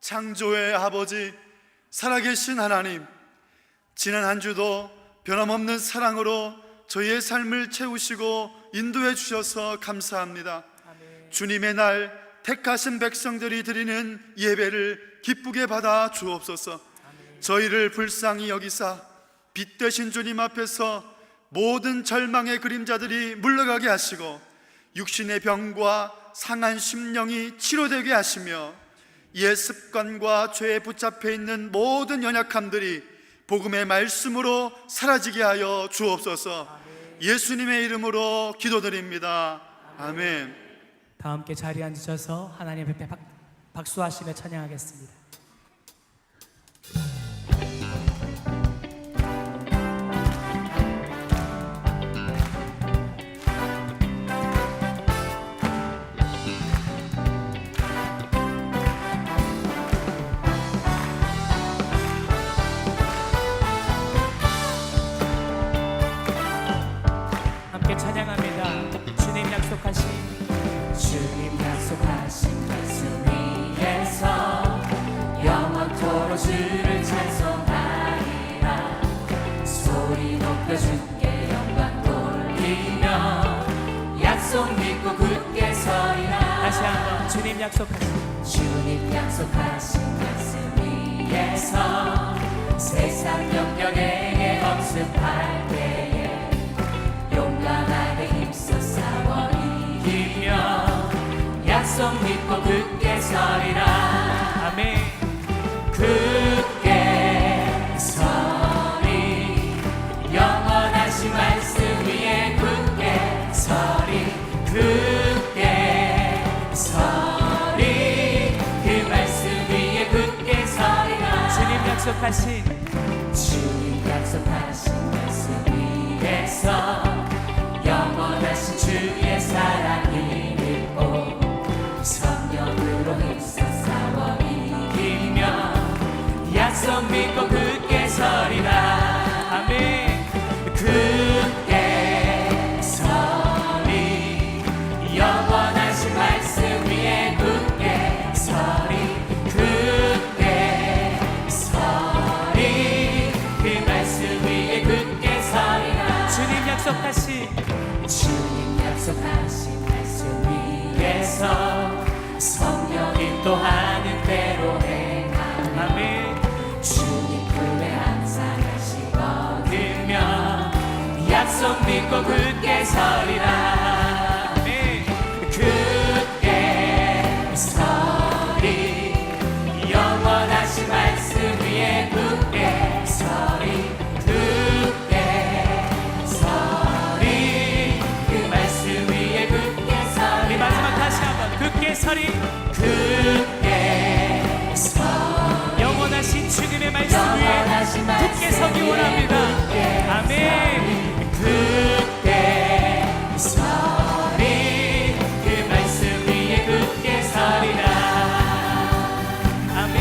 창조의 아버지, 살아계신 하나님, 지난 한 주도 변함없는 사랑으로 저희의 삶을 채우시고 인도해 주셔서 감사합니다. 주님의 날 택하신 백성들이 드리는 예배를 기쁘게 받아 주옵소서. 저희를 불쌍히 여기사 빛 되신 주님 앞에서 모든 절망의 그림자들이 물러가게 하시고 육신의 병과 상한 심령이 치료되게 하시며 옛 습관과 죄에 붙잡혀 있는 모든 연약함들이 복음의 말씀으로 사라지게 하여 주옵소서. 예수님의 이름으로 기도드립니다. 아멘. 다 함께 자리에 앉으셔서 하나님 앞에 박수하시며 찬양하겠습니다. 함께 찬양합니다. 주님 약속하신 말씀 위에서 영원토록 주를 찬송하리라. 소리 높여 주께 영광 돌리며 약속 믿고 굳게 서리라. 다시 한번 주님 약속하신 말씀 위에서 세상 영역에게 억습할 때에 용감하게 힘써 싸워 이기며 약속 믿고 굳게 서리라. 아멘. 굳게 서리 영원하신 말씀 위에 굳게 서리. 굳게 서리 그 말씀 위에 굳게 서리라. 주님 약속하신 말씀 위에서 영원하신 주의 사랑이 믿고 성령으로 힘써 싸워 이기며 약속 믿고 굳게 서리라. 아멘. 굳게 서리 영원하신 말씀 위에 굳게 서리. 굳게 서리 그 말씀 위에 굳게 서리라. 주님 약속하신 말씀 위에서 성령 인도하는 대로 행하며 아멘. 주님 품에 항상 다시 얻으며 약속 믿고 굳게 서리라. 아멘. 굳게 서리 영원하신 말씀 위에 굳게 서리. 굳게 서리 그 말씀 위에 굳게 서리. 마지막 다시 한번 굳게 서리. 굳게 서리 영원하신 주님의 말씀 위에 굳게 서기 원합니다. 아멘. 굳게 서리 그 말씀 위에 굳게 서리라. 아멘.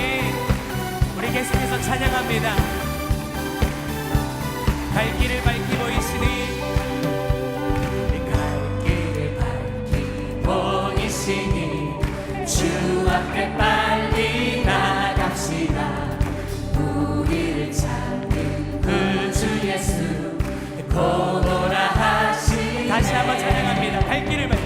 우리 계속해서 찬양합니다. 갈 길을 밝히 보이시니 갈 길을 밝히 보이시니 주 앞에 빨리 나갑시다. 우리를 찾는 그 주 예수 곧 오라 하시네. 다시 한번 찬양합니다. 갈 길을 밝히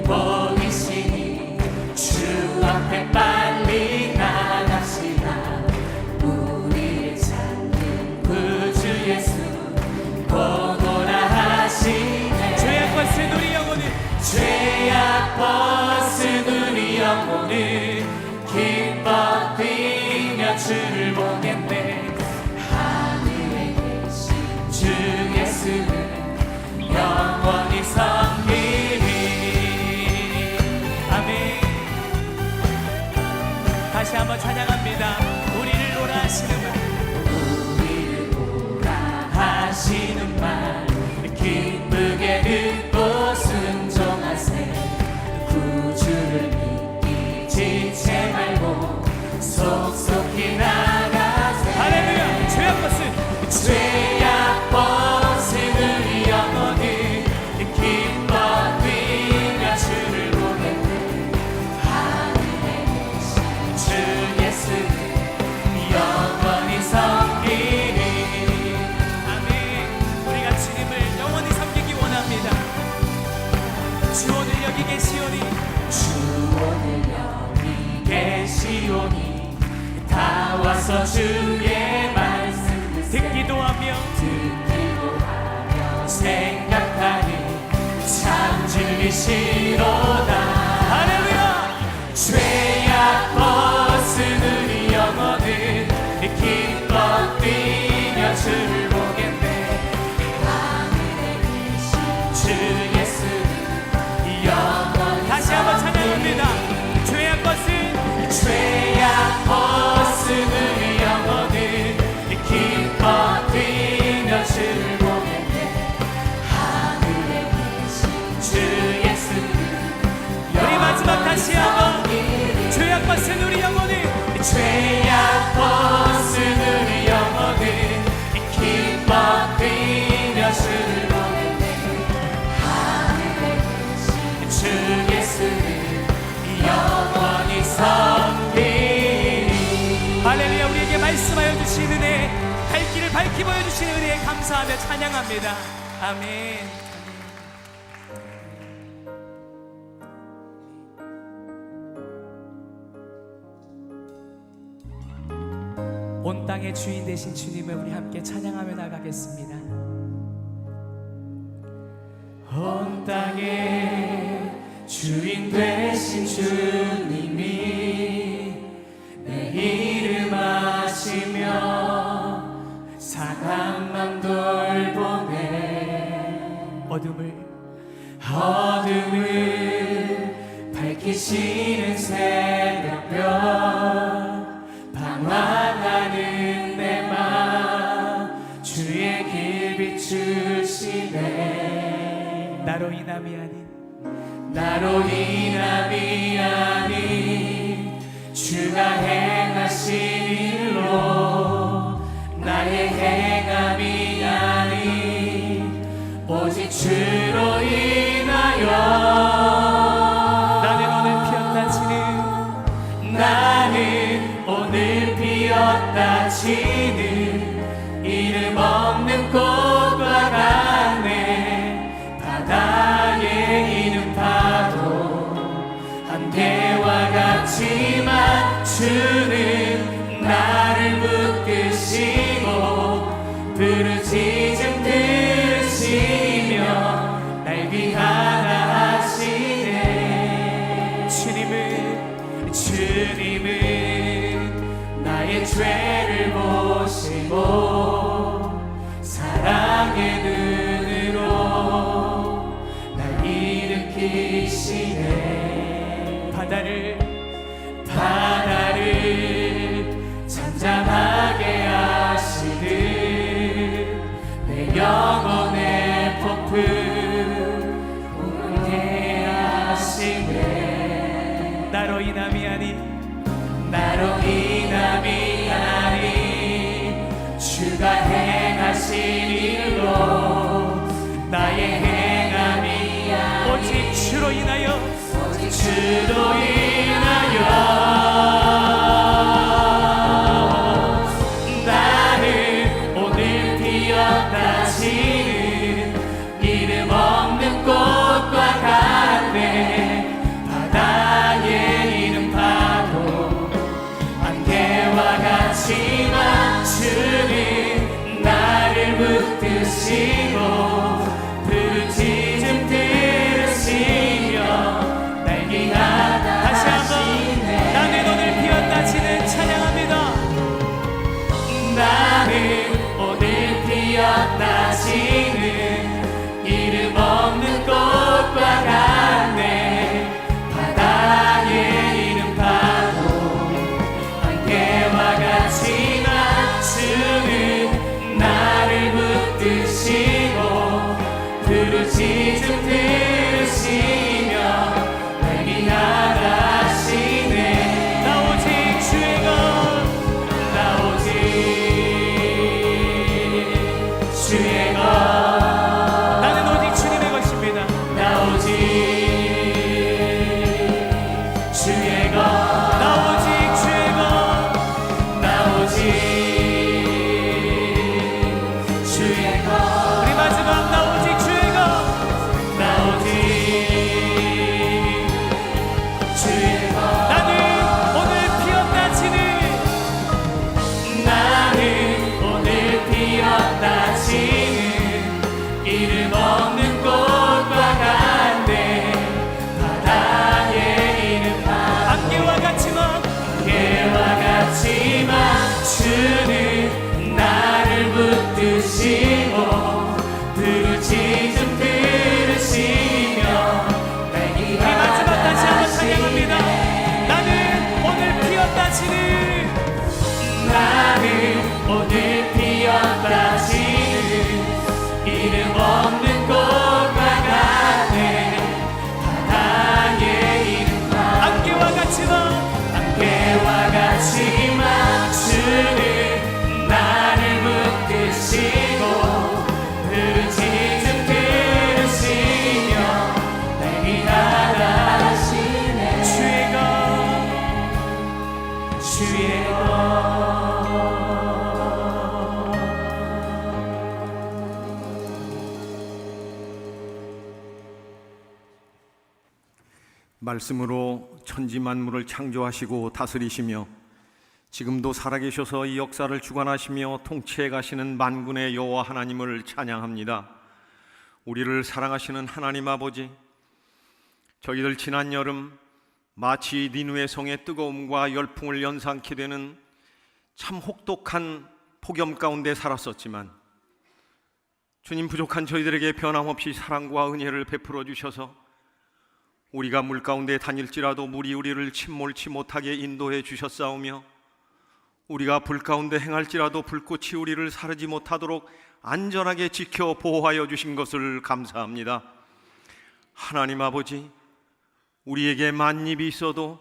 보이시니 주 앞에 빨리 나갑시다. 우리를 찾는 그 주 예수 곧 오라 하시네. 죄악 벗은 우리 영혼을 기뻐 뛰며 주를 보겠네. 하늘에 계신 주 예수는 영원히 섬기리. 아멘. 다시 한번 찬양합니다. 우리를 오라 하시는 말 기쁘게 듣고 순종하세. 구주를 믿기 지체 말고 속속히 나가세. 할렐루야. 죄악 벗은 우리 영혼이 기뻐 뛰며 주를 보겠네. 하늘에 앞서 주의 말씀 듣기도 하며 생각하니 참 진리시로다. 할렐루야. 죄악 벗은 우리 영혼은 기뻐 뛰며 주를 보겠네. 주 예수 영원. 다시 한번 찬양합니다. 죄악 벗은 우리 영혼은 기뻐 뛰며 주를 보겠네. 하늘에 계신 주 예수. 우리 마지막 다시 한번. 죄악 벗은 우리 영혼은 죄악 벗은 우리 영혼은 기뻐 뛰며 주를 보겠네. 하늘에 계신 주 예수를 영원히 섬기리. 할렐루야. 우리에게 말씀하여 주신 은혜, 갈 길을 밝히 보여주신 은혜에 감사하며 찬양합니다. 아멘. 온 땅의 주인 되신 주님을 우리 함께 찬양하며 나가겠습니다. 온 땅의 주인 되신 주님이 내 이름 아시며 상한 맘 돌보네. 어둠을 밝히시는 새벽별 방황하는 내 맘 주의 길 비추시네. 나로 인함이 아닌 주가 행하신 일로 나의 행함이 아닌 오직 주로 인하여 나는 오늘 피었다 치는 이름 없는 꽃과 같네. 바다에 있는 파도 한계와 같지만 주는 나를 붙드시고 부르짖음 들으시며 날 위하라 하시네. 주님은 나의 죄를 보시고 사랑의 눈으로 날 일으키시네. 바다를 잠잠하게 하시듯 내 영혼의 폭풍 오게 하시네. 나로 인함이 아닌 주가 행하신 일로 나의 행함이 아닌 오직 주로 인하여 나는 오늘 피었다 치는 이름 없는 꽃과 같네. 바다에 있는 파도 안개와 같지만 주는 나를 붙드시고 부르짖음 들으시며 날 위하다. 다시 한번 말씀으로 천지 만물을 창조하시고 다스리시며 지금도 살아계셔서 이 역사를 주관하시며 통치해 가시는 만군의 여호와 하나님을 찬양합니다. 우리를 사랑하시는 하나님 아버지, 저희들 지난 여름 마치 니느웨 성의 뜨거움과 열풍을 연상케 되는 참 혹독한 폭염 가운데 살았었지만 주님, 부족한 저희들에게 변함없이 사랑과 은혜를 베풀어 주셔서 우리가 물 가운데 다닐지라도 물이 우리를 침몰치 못하게 인도해 주셨사오며, 우리가 불 가운데 행할지라도 불꽃이 우리를 사르지 못하도록 안전하게 지켜 보호하여 주신 것을 감사합니다. 하나님 아버지, 우리에게 만입이 있어도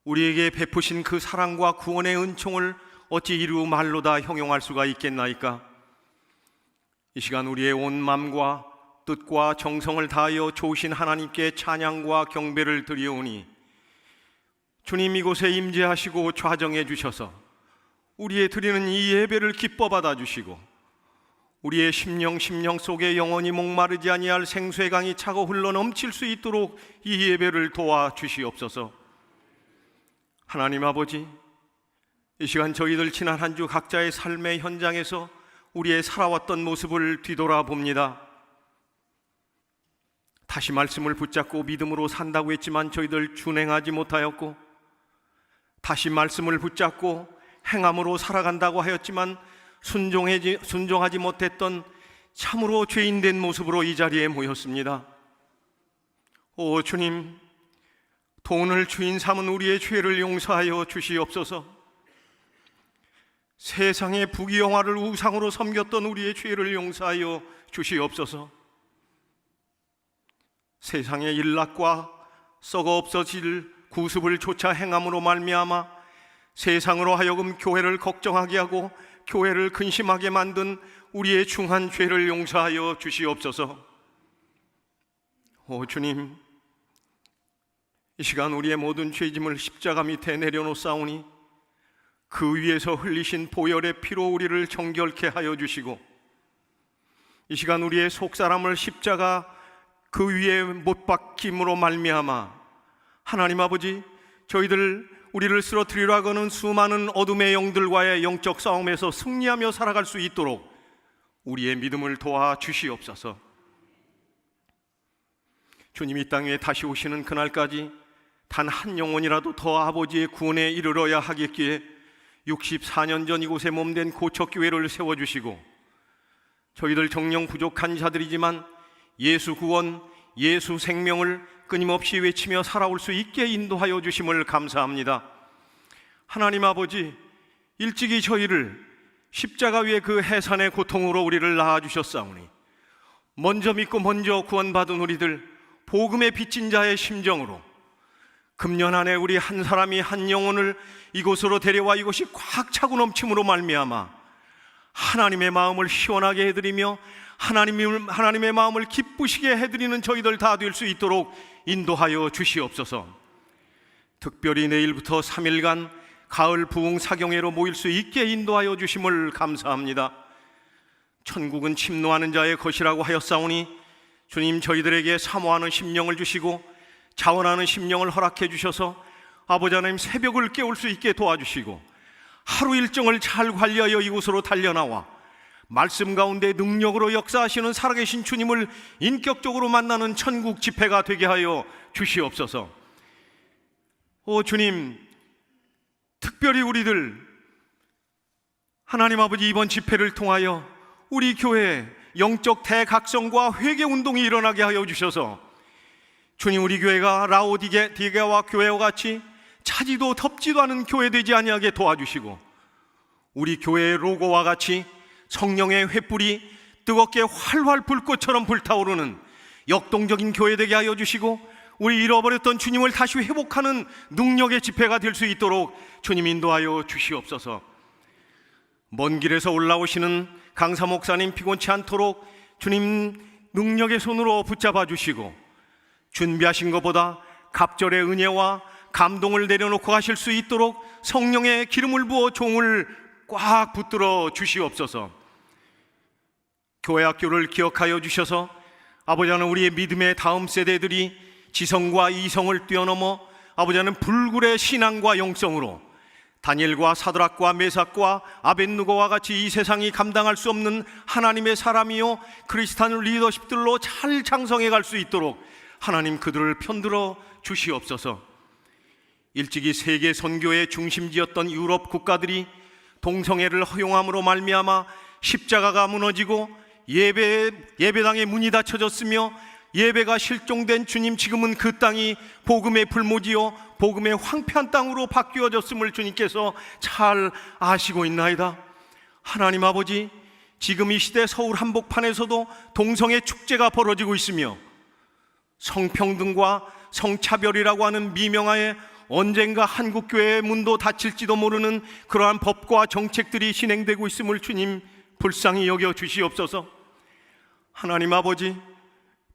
우리에게 베푸신 그 사랑과 구원의 은총을 어찌 이루 말로 다 형용할 수가 있겠나이까? 이 시간 우리의 온 마음과 뜻과 정성을 다하여 좋으신 하나님께 찬양과 경배를 드리오니, 주님 이곳에 임재하시고 좌정해 주셔서 우리의 드리는 이 예배를 기뻐 받아 주시고, 우리의 심령 속에 영원히 목마르지 아니할 생수의 강이 차고 흘러 넘칠 수 있도록 이 예배를 도와 주시옵소서. 하나님 아버지, 이 시간 저희들 지난 한 주 각자의 삶의 현장에서 우리의 살아왔던 모습을 뒤돌아봅니다. 다시 말씀을 붙잡고 믿음으로 산다고 했지만 저희들 준행하지 못하였고, 다시 말씀을 붙잡고 행함으로 살아간다고 하였지만 순종하지 못했던 참으로 죄인된 모습으로 이 자리에 모였습니다. 오 주님, 돈을 주인 삼은 우리의 죄를 용서하여 주시옵소서. 세상의 부귀영화를 우상으로 섬겼던 우리의 죄를 용서하여 주시옵소서. 세상의 일락과 썩어 없어질 구습을 쫓아 행함으로 말미암아 세상으로 하여금 교회를 걱정하게 하고 교회를 근심하게 만든 우리의 중한 죄를 용서하여 주시옵소서. 오 주님, 이 시간 우리의 모든 죄짐을 십자가 밑에 내려놓사오니 그 위에서 흘리신 보혈의 피로 우리를 정결케 하여 주시고, 이 시간 우리의 속사람을 십자가 그 위에 못 박힘으로 말미암아 하나님 아버지, 우리를 쓰러뜨리려 하고는 수많은 어둠의 영들과의 영적 싸움에서 승리하며 살아갈 수 있도록 우리의 믿음을 도와 주시옵소서. 주님, 이 땅에 다시 오시는 그날까지 단 한 영혼이라도 더 아버지의 구원에 이르러야 하겠기에 64년 전 이곳에 몸된 고척교회를 세워주시고, 저희들 정령 부족한 자들이지만 예수 구원, 예수 생명을 끊임없이 외치며 살아올 수 있게 인도하여 주심을 감사합니다. 하나님 아버지, 일찍이 저희를 십자가 위의 그 해산의 고통으로 우리를 낳아주셨사오니 먼저 믿고 먼저 구원받은 우리들, 복음의 빚진 자의 심정으로 금년 안에 우리 한 사람이 한 영혼을 이곳으로 데려와 이곳이 꽉 차고 넘침으로 말미암아 하나님의 마음을 시원하게 해드리며 하나님의 마음을 기쁘시게 해드리는 저희들 다 될 수 있도록 인도하여 주시옵소서. 특별히 내일부터 3일간 가을 부흥 사경회로 모일 수 있게 인도하여 주심을 감사합니다. 천국은 침노하는 자의 것이라고 하였사오니 주님, 저희들에게 사모하는 심령을 주시고 자원하는 심령을 허락해 주셔서 아버지 하나님, 새벽을 깨울 수 있게 도와주시고 하루 일정을 잘 관리하여 이곳으로 달려나와 말씀 가운데 능력으로 역사하시는 살아계신 주님을 인격적으로 만나는 천국 집회가 되게 하여 주시옵소서. 오 주님, 특별히 우리들 하나님 아버지, 이번 집회를 통하여 우리 교회에 영적 대각성과 회개운동이 일어나게 하여 주셔서 주님, 우리 교회가 라오디게와 교회와 같이 차지도 덥지도 않은 교회 되지 아니하게 도와주시고, 우리 교회의 로고와 같이 성령의 횃불이 뜨겁게 활활 불꽃처럼 불타오르는 역동적인 교회 되게 하여 주시고, 우리 잃어버렸던 주님을 다시 회복하는 능력의 집회가 될 수 있도록 주님 인도하여 주시옵소서. 먼 길에서 올라오시는 강사 목사님 피곤치 않도록 주님 능력의 손으로 붙잡아 주시고, 준비하신 것보다 갑절의 은혜와 감동을 내려놓고 가실 수 있도록 성령의 기름을 부어 종을 꽉 붙들어 주시옵소서. 교회 학교를 기억하여 주셔서 아버지 하나님, 우리의 믿음의 다음 세대들이 지성과 이성을 뛰어넘어 아버지는 불굴의 신앙과 영성으로 다니엘과 사드락과 메삭과 아벳느고와 같이 이 세상이 감당할 수 없는 하나님의 사람이요 크리스찬 리더십들로 잘 장성해 갈 수 있도록 하나님 그들을 편들어 주시옵소서. 일찍이 세계 선교의 중심지였던 유럽 국가들이 동성애를 허용함으로 말미암아 십자가가 무너지고 예배당의 문이 닫혀졌으며 예배가 실종된 주님, 지금은 그 땅이 복음의 불모지요 복음의 황폐한 땅으로 바뀌어졌음을 주님께서 잘 아시고 있나이다. 하나님 아버지, 지금 이 시대 서울 한복판에서도 동성애 축제가 벌어지고 있으며 성평등과 성차별이라고 하는 미명하에 언젠가 한국교회의 문도 닫힐지도 모르는 그러한 법과 정책들이 진행되고 있음을 주님 불쌍히 여겨 주시옵소서. 하나님 아버지,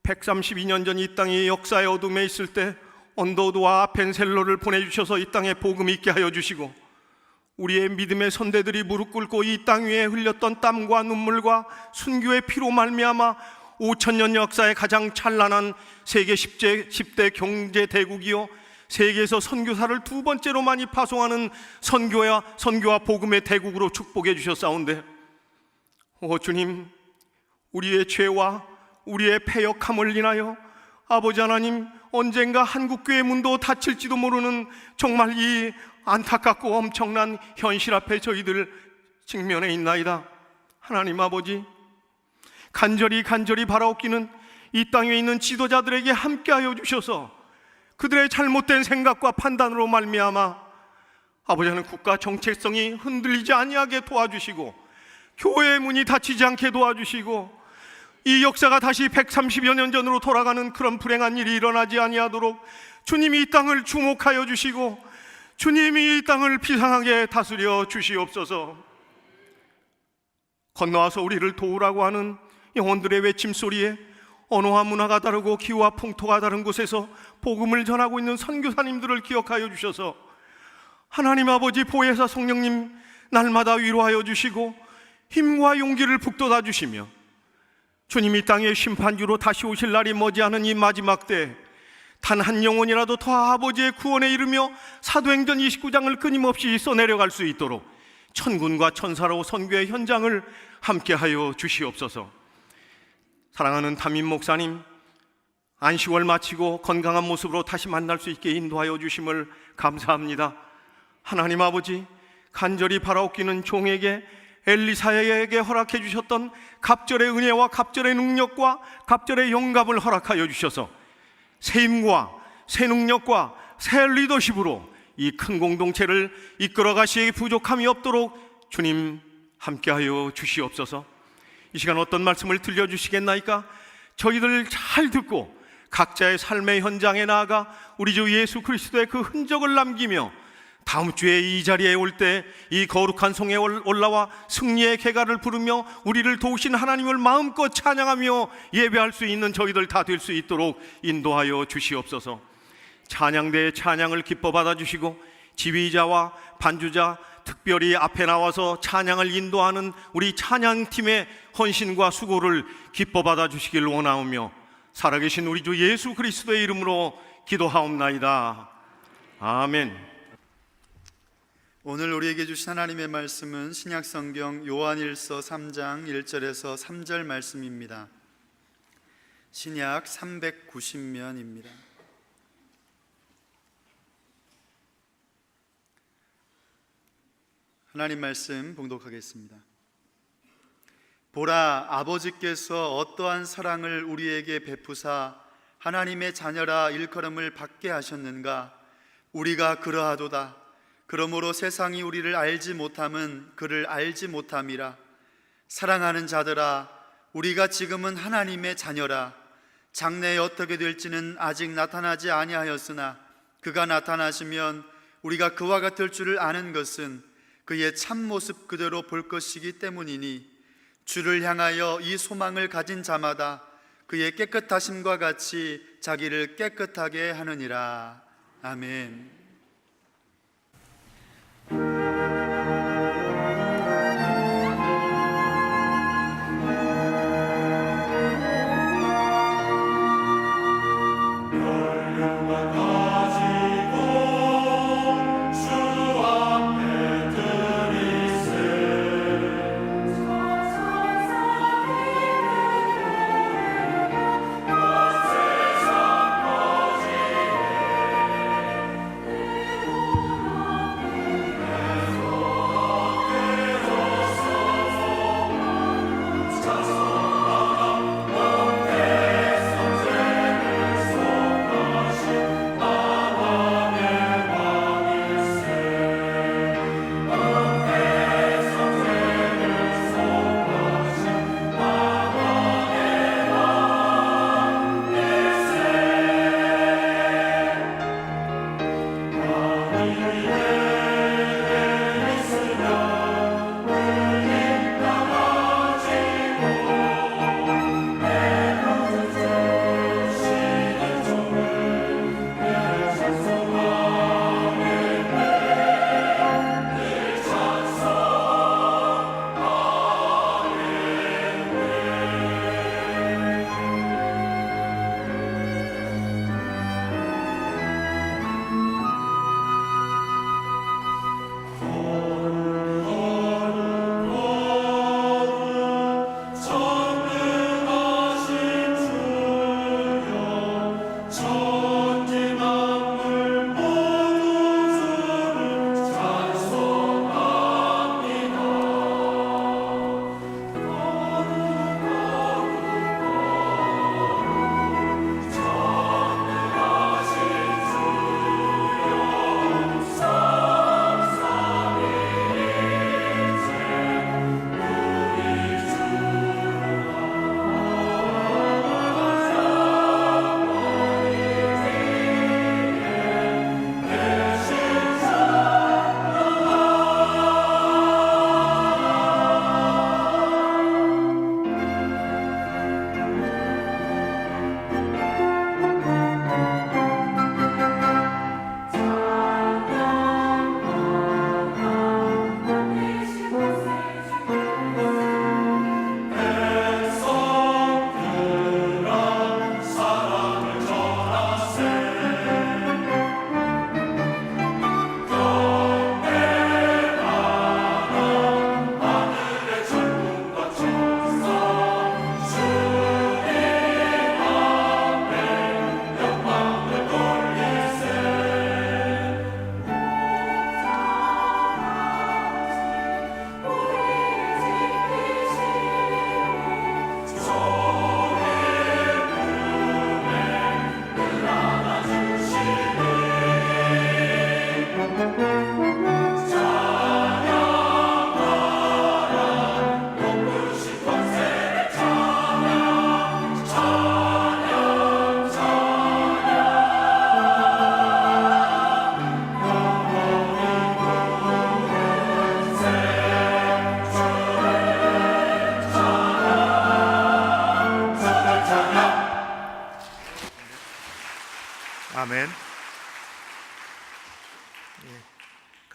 132년 전 이 땅이 역사의 어둠에 있을 때 언더우드와 아펜셀러를 보내주셔서 이 땅에 복음 있게 하여 주시고, 우리의 믿음의 선대들이 무릎 꿇고 이 땅 위에 흘렸던 땀과 눈물과 순교의 피로 말미암아 5000년 역사의 가장 찬란한 세계 10대 경제 대국이요 세계에서 선교사를 두 번째로 많이 파송하는 선교와 복음의 대국으로 축복해 주셨사온데, 오 주님, 우리의 죄와 우리의 패역함을 인하여 아버지 하나님, 언젠가 한국교회 문도 닫힐지도 모르는 정말 이 안타깝고 엄청난 현실 앞에 저희들 직면해 있나이다. 하나님 아버지, 간절히 바라옵기는 이 땅에 있는 지도자들에게 함께하여 주셔서 그들의 잘못된 생각과 판단으로 말미암아 아버지 하나님, 국가 정체성이 흔들리지 아니하게 도와주시고 교회의 문이 닫히지 않게 도와주시고 이 역사가 다시 130여 년 전으로 돌아가는 그런 불행한 일이 일어나지 아니하도록 주님이 이 땅을 주목하여 주시고 주님이 이 땅을 비상하게 다스려 주시옵소서. 건너와서 우리를 도우라고 하는 영혼들의 외침소리에 언어와 문화가 다르고 기후와 풍토가 다른 곳에서 복음을 전하고 있는 선교사님들을 기억하여 주셔서 하나님 아버지, 보혜사 성령님 날마다 위로하여 주시고 힘과 용기를 북돋아 주시며 주님이 땅의 심판주로 다시 오실 날이 머지않은 이 마지막 때 단 한 영혼이라도 더 아버지의 구원에 이르며 사도행전 29장을 끊임없이 써내려갈 수 있도록 천군과 천사로 선교의 현장을 함께하여 주시옵소서. 사랑하는 담임 목사님, 안식월 마치고 건강한 모습으로 다시 만날 수 있게 인도하여 주심을 감사합니다. 하나님 아버지, 간절히 바라옵기는 종에게 엘리사에게 허락해 주셨던 갑절의 은혜와 갑절의 능력과 갑절의 영감을 허락하여 주셔서 새 힘과 새 능력과 새 리더십으로 이 큰 공동체를 이끌어 가시기 부족함이 없도록 주님 함께하여 주시옵소서. 이 시간 어떤 말씀을 들려주시겠나이까? 저희들 잘 듣고 각자의 삶의 현장에 나아가 우리 주 예수 그리스도의 그 흔적을 남기며 다음 주에 이 자리에 올 때 이 거룩한 성에 올라와 승리의 개가를 부르며 우리를 도우신 하나님을 마음껏 찬양하며 예배할 수 있는 저희들 다 될 수 있도록 인도하여 주시옵소서. 찬양대의 찬양을 기뻐 받아주시고 지휘자와 반주자, 특별히 앞에 나와서 찬양을 인도하는 우리 찬양팀의 헌신과 수고를 기뻐 받아주시길 원하오며 살아계신 우리 주 예수 그리스도의 이름으로 기도하옵나이다. 아멘. 오늘 우리에게 주신 하나님의 말씀은 신약성경 요한일서 3장 1절에서 3절 말씀입니다. 신약 390면입니다. 하나님 말씀 봉독하겠습니다. 보라, 아버지께서 어떠한 사랑을 우리에게 베푸사 하나님의 자녀라 일컬음을 받게 하셨는가? 우리가 그러하도다. 그러므로 세상이 우리를 알지 못함은 그를 알지 못함이라. 사랑하는 자들아, 우리가 지금은 하나님의 자녀라. 장래에 어떻게 될지는 아직 나타나지 아니하였으나 그가 나타나시면 우리가 그와 같을 줄을 아는 것은 그의 참모습 그대로 볼 것이기 때문이니 주를 향하여 이 소망을 가진 자마다 그의 깨끗하심과 같이 자기를 깨끗하게 하느니라. 아멘.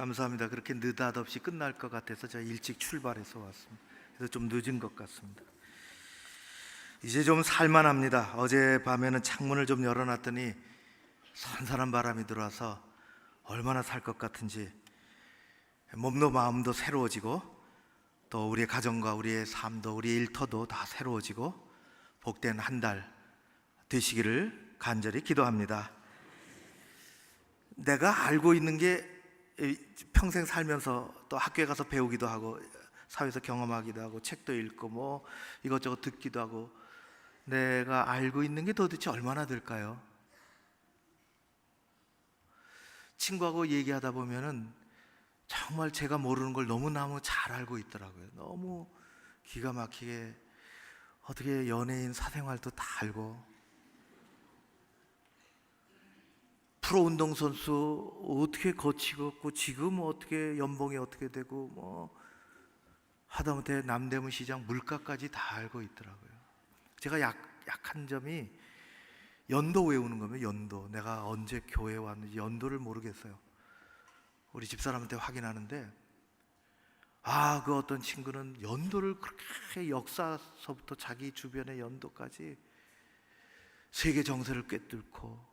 감사합니다. 그렇게 느닷없이 끝날 것 같아서 제가 일찍 출발해서 왔습니다. 그래서 좀 늦은 것 같습니다. 이제 좀 살만합니다. 어젯밤에는 창문을 좀 열어놨더니 선선한 바람이 들어와서 얼마나 살 것 같은지 몸도 마음도 새로워지고 또 우리의 가정과 우리의 삶도 우리의 일터도 다 새로워지고 복된 한 달 되시기를 간절히 기도합니다. 내가 알고 있는 게 평생 살면서 또 학교에 가서 배우기도 하고 사회에서 경험하기도 하고 책도 읽고 뭐 이것저것 듣기도 하고 내가 알고 있는 게 도대체 얼마나 될까요? 친구하고 얘기하다 보면은 정말 제가 모르는 걸 너무너무 잘 알고 있더라고요. 너무 기가 막히게 어떻게 연예인 사생활도 다 알고 프로 운동선수 어떻게 거치고 지금 어떻게 연봉이 어떻게 되고 뭐 하다못해 남대문 시장 물가까지 다 알고 있더라고요. 제가 약한 점이 연도 외우는 거면 연도 내가 언제 교회에 왔는지 연도를 모르겠어요. 우리 집사람한테 확인하는데 그 어떤 친구는 연도를 그렇게 역사서부터 자기 주변의 연도까지 세계 정세를 꿰뚫고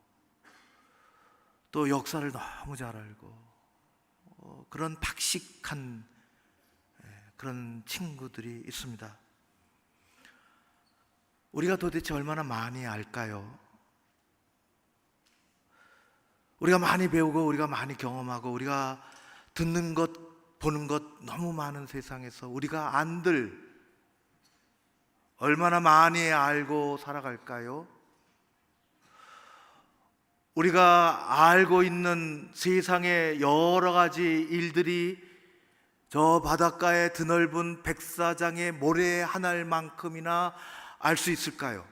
또 역사를 너무 잘 알고 그런 박식한 그런 친구들이 있습니다. 우리가 도대체 얼마나 많이 알까요? 우리가 많이 배우고 우리가 많이 경험하고 우리가 듣는 것 보는 것 너무 많은 세상에서 우리가 안들 얼마나 많이 알고 살아갈까요? 우리가 알고 있는 세상의 여러 가지 일들이 저 바닷가의 드넓은 백사장의 모래 한 알만큼이나 알 수 있을까요?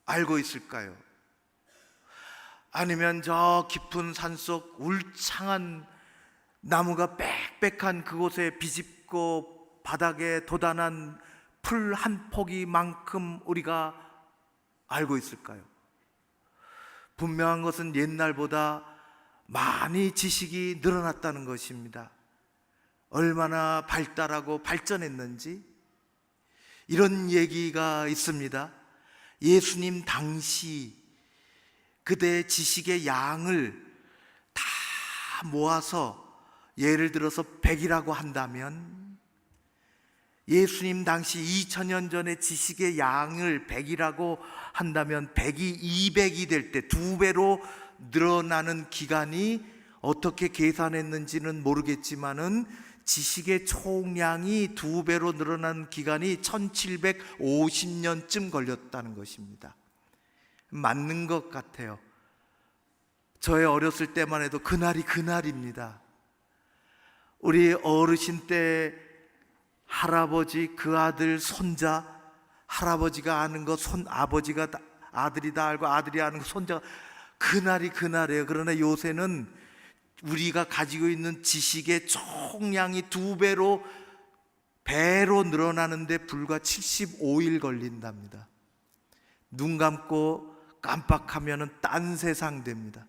알고 있을까요? 아니면 저 깊은 산속 울창한 나무가 빽빽한 그곳에 비집고 바닥에 돋아난 풀 한 포기만큼 우리가 알고 있을까요? 분명한 것은 옛날보다 많이 지식이 늘어났다는 것입니다. 얼마나 발달하고 발전했는지 이런 얘기가 있습니다. 예수님 당시 그대의 지식의 양을 다 모아서 예를 들어서 100이라고 한다면 예수님 당시 2000년 전에 지식의 양을 100이라고 한다면 100이 200이 될 때 2배로 늘어나는 기간이 어떻게 계산했는지는 모르겠지만은 지식의 총량이 2배로 늘어나는 기간이 1750년쯤 걸렸다는 것입니다. 맞는 것 같아요. 저의 어렸을 때만 해도 그날이 그날입니다. 우리 어르신 때 할아버지 그 아들 손자 할아버지가 아는 거 아버지가 아들이 다 알고 아들이 아는 거 손자 그날이 그날이에요. 그러나 요새는 우리가 가지고 있는 지식의 총량이 2배로 배로 늘어나는데 불과 75일 걸린답니다. 눈 감고 깜빡하면은 딴 세상 됩니다.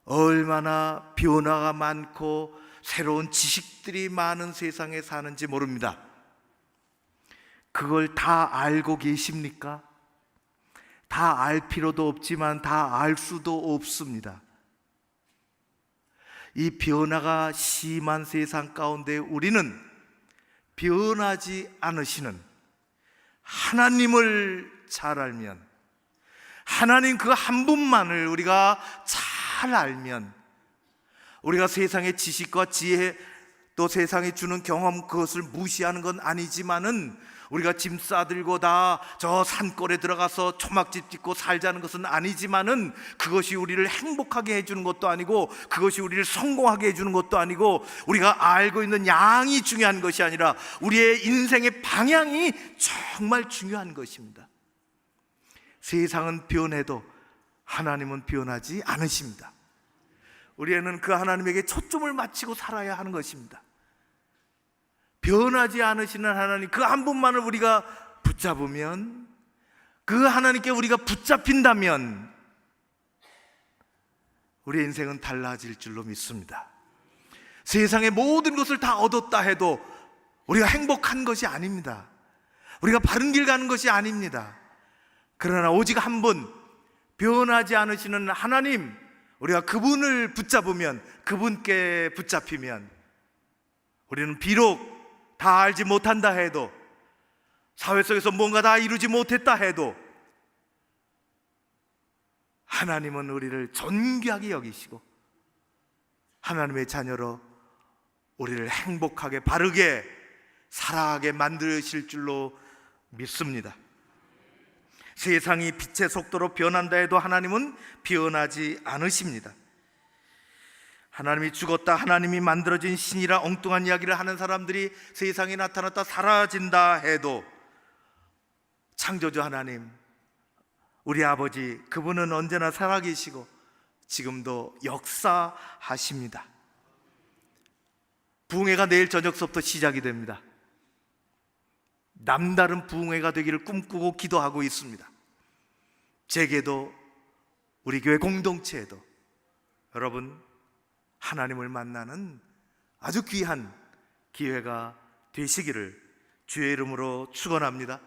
얼마나 변화가 많고 새로운 지식들이 많은 세상에 사는지 모릅니다. 그걸 다 알고 계십니까? 다 알 필요도 없지만 다 알 수도 없습니다. 이 변화가 심한 세상 가운데 우리는 변하지 않으시는 하나님을 잘 알면, 하나님 그 한 분만을 우리가 잘 알면, 우리가 세상의 지식과 지혜 또 세상이 주는 경험 그것을 무시하는 건 아니지만은 우리가 짐 싸들고 다 저 산골에 들어가서 초막집 짓고 살자는 것은 아니지만은 그것이 우리를 행복하게 해주는 것도 아니고 그것이 우리를 성공하게 해주는 것도 아니고 우리가 알고 있는 양이 중요한 것이 아니라 우리의 인생의 방향이 정말 중요한 것입니다. 세상은 변해도 하나님은 변하지 않으십니다. 우리는 그 하나님에게 초점을 맞추고 살아야 하는 것입니다. 변하지 않으시는 하나님 그 한 분만을 우리가 붙잡으면, 그 하나님께 우리가 붙잡힌다면 우리 인생은 달라질 줄로 믿습니다. 세상의 모든 것을 다 얻었다 해도 우리가 행복한 것이 아닙니다. 우리가 바른 길 가는 것이 아닙니다. 그러나 오직 한 분, 변하지 않으시는 하나님, 우리가 그분을 붙잡으면, 그분께 붙잡히면 우리는 비록 다 알지 못한다 해도, 사회 속에서 뭔가 다 이루지 못했다 해도 하나님은 우리를 존귀하게 여기시고 하나님의 자녀로 우리를 행복하게 바르게 살아가게 만드실 줄로 믿습니다. 세상이 빛의 속도로 변한다 해도 하나님은 변하지 않으십니다. 하나님이 죽었다, 하나님이 만들어진 신이라 엉뚱한 이야기를 하는 사람들이 세상에 나타났다 사라진다 해도 창조주 하나님, 우리 아버지, 그분은 언제나 살아계시고 지금도 역사하십니다. 부흥회가 내일 저녁서부터 시작이 됩니다. 남다른 부흥회가 되기를 꿈꾸고 기도하고 있습니다. 제게도, 우리 교회 공동체에도 여러분, 하나님을 만나는 아주 귀한 기회가 되시기를 주의 이름으로 축원합니다.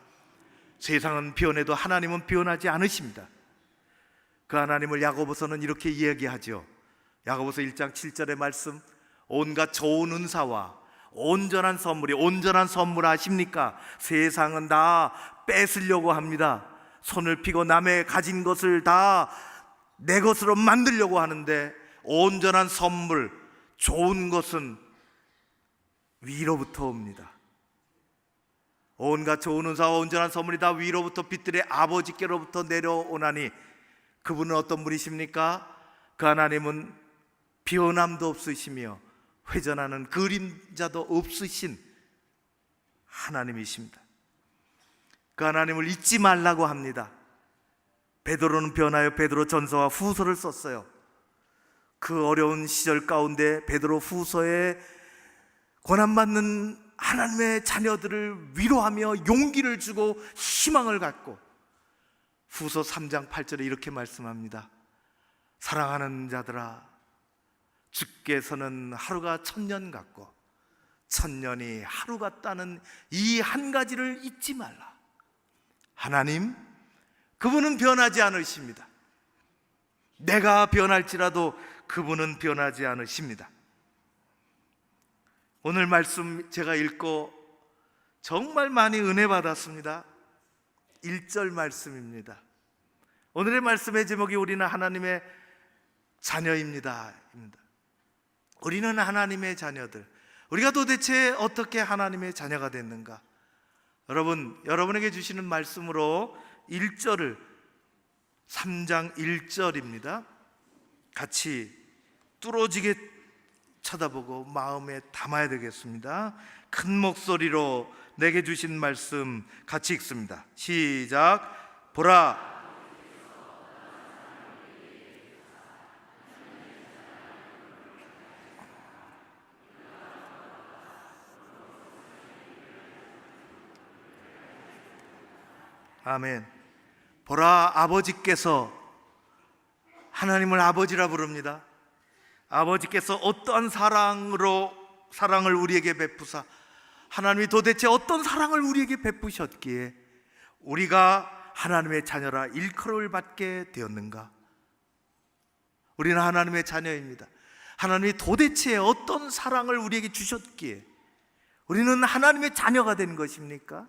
세상은 변해도 하나님은 변하지 않으십니다. 그 하나님을 야고보서는 이렇게 이야기하죠. 야고보서 1장 7절의 말씀, 온갖 좋은 은사와 온전한 선물이, 온전한 선물 아십니까? 세상은 다 뺏으려고 합니다. 손을 피고 남의 가진 것을 다 내 것으로 만들려고 하는데, 온전한 선물, 좋은 것은 위로부터 옵니다. 온갖 좋은 은사와 온전한 선물이 다 위로부터 빛들의 아버지께로부터 내려오나니, 그분은 어떤 분이십니까? 그 하나님은 변함도 없으시며 회전하는 그림자도 없으신 하나님이십니다. 그 하나님을 잊지 말라고 합니다. 베드로는 변하여 베드로 전서와 후서를 썼어요. 그 어려운 시절 가운데 베드로 후서에 고난받는 하나님의 자녀들을 위로하며 용기를 주고 희망을 갖고, 후서 3장 8절에 이렇게 말씀합니다. 사랑하는 자들아, 주께서는 하루가 1000년 같고 1000년이 하루 같다는 이 한 가지를 잊지 말라. 하나님, 그분은 변하지 않으십니다. 내가 변할지라도 그분은 변하지 않으십니다. 오늘 말씀 제가 읽고 정말 많이 은혜 받았습니다. 1절 말씀입니다. 오늘의 말씀의 제목이 우리는 하나님의 자녀입니다. 우리는 하나님의 자녀들. 우리가 도대체 어떻게 하나님의 자녀가 됐는가? 여러분에게 주시는 말씀으로 1절을, 3장 1절입니다. 같이 뚫어지게 쳐다보고 마음에 담아야 되겠습니다. 큰 목소리로 내게 주신 말씀 같이 읽습니다. 시작. 보라, 아멘. 보라, 아버지께서, 하나님을 아버지라 부릅니다. 아버지께서 어떠한 사랑을 우리에게 베푸사, 하나님이 도대체 어떤 사랑을 우리에게 베푸셨기에 우리가 하나님의 자녀라 일컬음을 받게 되었는가? 우리는 하나님의 자녀입니다. 하나님이 도대체 어떤 사랑을 우리에게 주셨기에 우리는 하나님의 자녀가 된 것입니까?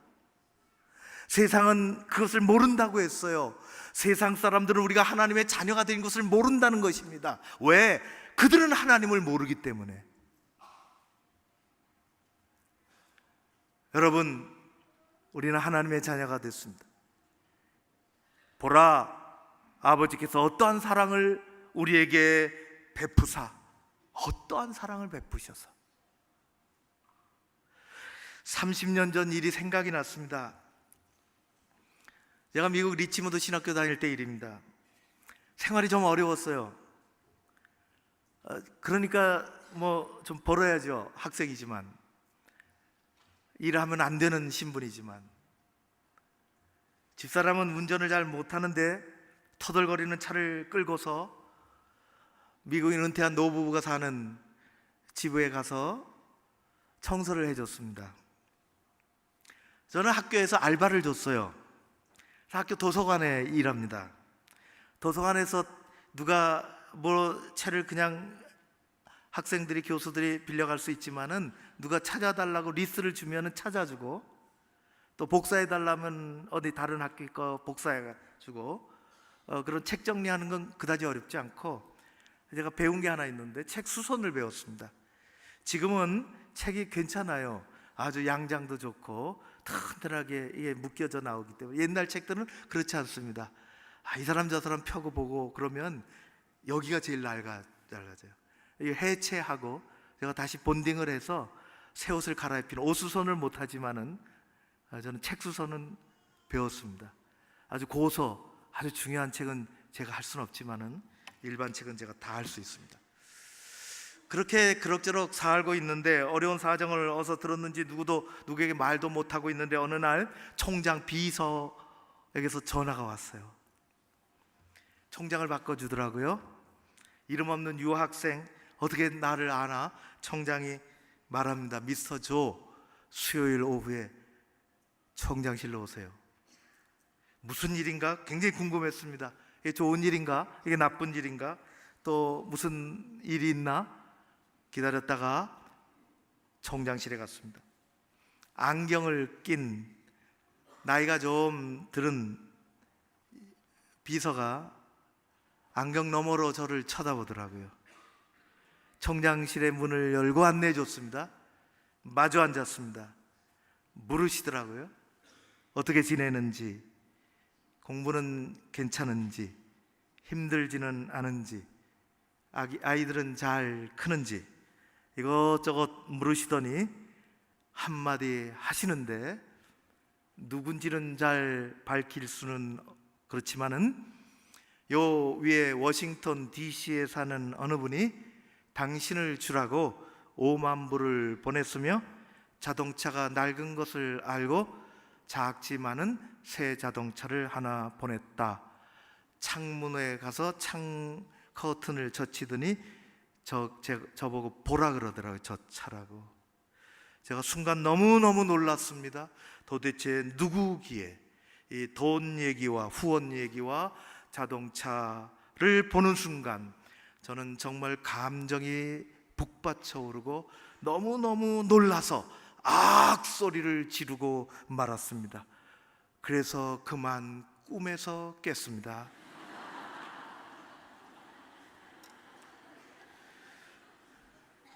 세상은 그것을 모른다고 했어요. 세상 사람들은 우리가 하나님의 자녀가 된 것을 모른다는 것입니다. 왜? 그들은 하나님을 모르기 때문에. 여러분, 우리는 하나님의 자녀가 됐습니다. 보라, 아버지께서 어떠한 사랑을 우리에게 베푸사, 어떠한 사랑을 베푸셔서. 30년 전 일이 생각이 났습니다. 제가 미국 리치모드 신학교 다닐 때 일입니다. 생활이 좀 어려웠어요. 그러니까 뭐 좀 벌어야죠. 학생이지만, 일하면 안 되는 신분이지만. 집사람은 운전을 잘 못하는데 터덜거리는 차를 끌고서 미국인 은퇴한 노부부가 사는 지부에 가서 청소를 해줬습니다. 저는 학교에서 알바를 줬어요. 학교 도서관에 일합니다. 도서관에서 누가 뭐 책을 그냥 학생들이 교수들이 빌려갈 수 있지만은 누가 찾아달라고 리스트를 주면은 찾아주고, 또 복사해달라면 어디 다른 학교 거 복사해주고, 그런 책 정리하는 건 그다지 어렵지 않고, 제가 배운 게 하나 있는데 책 수선을 배웠습니다. 지금은 책이 괜찮아요. 아주 양장도 좋고 튼튼하게 이게 묶여져 나오기 때문에. 옛날 책들은 그렇지 않습니다. 이 사람 저 사람 펴고 보고 그러면 여기가 제일 낡아져요. 이게 해체하고 제가 다시 본딩을 해서 새 옷을 갈아입히는, 옷 수선을 못하지만은 저는 책 수선은 배웠습니다. 아주 고서, 아주 중요한 책은 제가 할 수는 없지만은 일반 책은 제가 다 할 수 있습니다. 그렇게 그럭저럭 살고 있는데 어려운 사정을 어디서 들었는지 누구에게 말도 못하고 있는데 어느 날 총장 비서에게서 전화가 왔어요. 총장을 바꿔주더라고요. 이름 없는 유학생, 어떻게 나를 아나? 총장이 말합니다. 미스터 조, 수요일 오후에 총장실로 오세요. 무슨 일인가? 굉장히 궁금했습니다. 이게 좋은 일인가? 이게 나쁜 일인가? 또 무슨 일이 있나? 기다렸다가 총장실에 갔습니다. 안경을 낀 나이가 좀 들은 비서가 안경 너머로 저를 쳐다보더라고요. 총장실의 문을 열고 안내해 줬습니다. 마주 앉았습니다. 물으시더라고요. 어떻게 지내는지, 공부는 괜찮은지, 힘들지는 않은지, 아이들은 잘 크는지 이것저것 물으시더니 한마디 하시는데, 누군지는 잘 밝힐 수는 그렇지만은 요 위에 워싱턴 DC에 사는 어느 분이 당신을 주라고 5만 불을 보냈으며 자동차가 낡은 것을 알고 작지만은 새 자동차를 하나 보냈다. 창문에 가서 창 커튼을 젖히더니 저보고 보라 그러더라고요. 저 차라고. 제가 순간 너무너무 놀랐습니다. 도대체 누구기에 이 돈 얘기와 후원 얘기와 자동차를 보는 순간 저는 정말 감정이 북받쳐 오르고 너무너무 놀라서 악 소리를 지르고 말았습니다. 그래서 그만 꿈에서 깼습니다.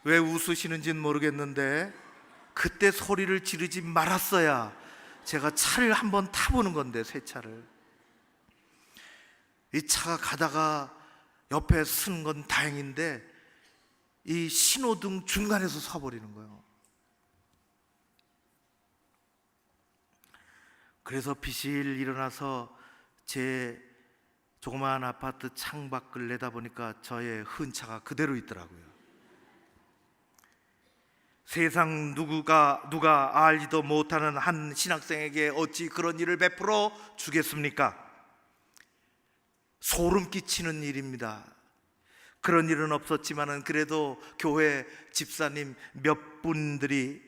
왜 웃으시는지는 모르겠는데 그때 소리를 지르지 말았어야 제가 차를 한번 타보는 건데, 새 차를. 이 차가 가다가 옆에 쓰는 건 다행인데 이 신호등 중간에서 서버리는 거예요. 그래서 비실 일어나서 제 조그마한 아파트 창밖을 내다보니까 저의 흔차가 그대로 있더라고요. 세상 누가 알지도 못하는 한 신학생에게 어찌 그런 일을 베풀어 주겠습니까? 소름 끼치는 일입니다. 그런 일은 없었지만은 그래도 교회 집사님 몇 분들이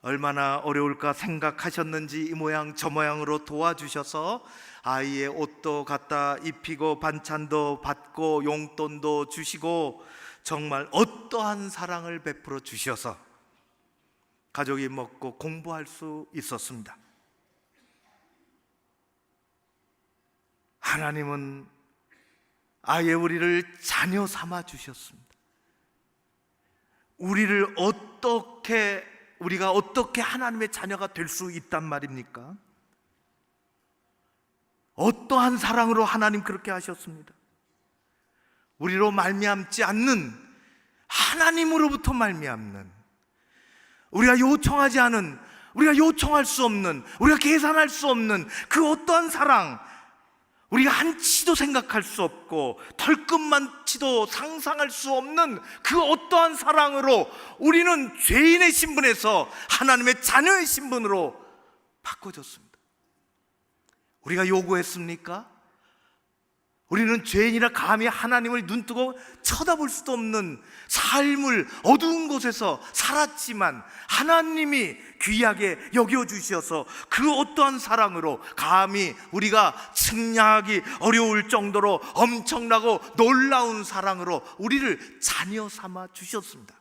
얼마나 어려울까 생각하셨는지 이 모양 저 모양으로 도와주셔서 아이의 옷도 갖다 입히고 반찬도 받고 용돈도 주시고 정말 어떠한 사랑을 베풀어 주셔서 가족이 먹고 공부할 수 있었습니다. 하나님은 아예 우리를 자녀 삼아 주셨습니다. 우리가 어떻게 하나님의 자녀가 될 수 있단 말입니까? 어떠한 사랑으로 하나님 그렇게 하셨습니다. 우리로 말미암지 않는, 하나님으로부터 말미암는, 우리가 요청하지 않은, 우리가 요청할 수 없는, 우리가 계산할 수 없는 그 어떠한 사랑, 우리가 한치도 생각할 수 없고 털끝만치도 상상할 수 없는 그 어떠한 사랑으로 우리는 죄인의 신분에서 하나님의 자녀의 신분으로 바꿔줬습니다. 우리가 요구했습니까? 우리는 죄인이라 감히 하나님을 눈뜨고 쳐다볼 수도 없는 삶을 어두운 곳에서 살았지만 하나님이 귀하게 여겨주셔서 그 어떠한 사랑으로 감히 우리가 측량하기 어려울 정도로 엄청나고 놀라운 사랑으로 우리를 자녀 삼아 주셨습니다.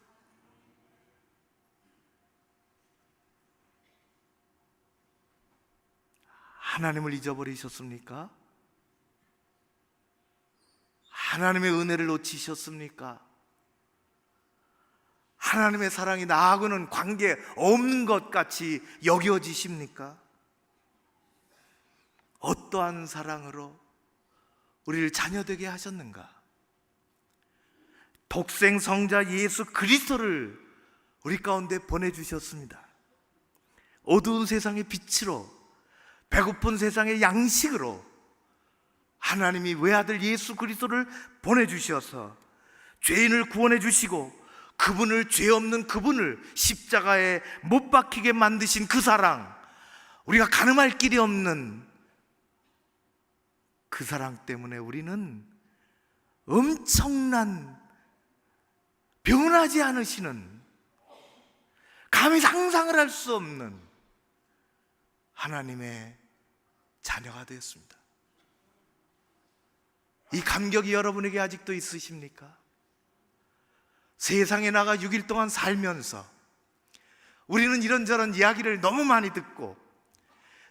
하나님을 잊어버리셨습니까? 하나님의 은혜를 놓치셨습니까? 하나님의 사랑이 나하고는 관계 없는 것 같이 여겨지십니까? 어떠한 사랑으로 우리를 자녀되게 하셨는가? 독생 성자 예수 그리스도를 우리 가운데 보내주셨습니다. 어두운 세상의 빛으로, 배고픈 세상의 양식으로 하나님이 외아들 예수 그리스도를 보내주셔서 죄인을 구원해 주시고 그분을, 죄 없는 그분을 십자가에 못 박히게 만드신 그 사랑, 우리가 가늠할 길이 없는 그 사랑 때문에 우리는 엄청난, 변하지 않으시는, 감히 상상을 할 수 없는 하나님의 자녀가 되었습니다. 이 감격이 여러분에게 아직도 있으십니까? 세상에 나가 6일 동안 살면서 우리는 이런저런 이야기를 너무 많이 듣고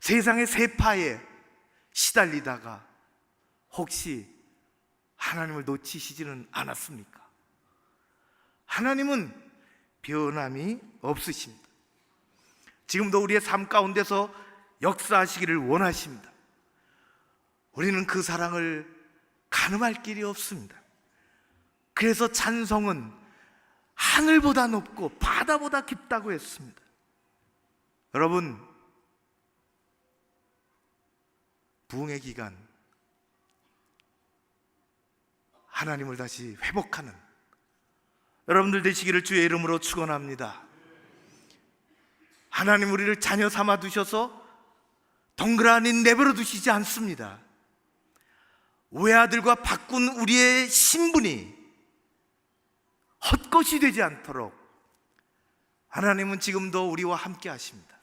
세상의 세파에 시달리다가 혹시 하나님을 놓치시지는 않았습니까? 하나님은 변함이 없으십니다. 지금도 우리의 삶 가운데서 역사하시기를 원하십니다. 우리는 그 사랑을 가늠할 길이 없습니다. 그래서 찬송은 하늘보다 높고 바다보다 깊다고 했습니다. 여러분, 부흥의 기간, 하나님을 다시 회복하는 여러분들 되시기를 주의 이름으로 축원합니다. 하나님 우리를 자녀 삼아 두셔서 덩그러니 내버려 두시지 않습니다. 외아들과 바꾼 우리의 신분이 헛것이 되지 않도록 하나님은 지금도 우리와 함께 하십니다.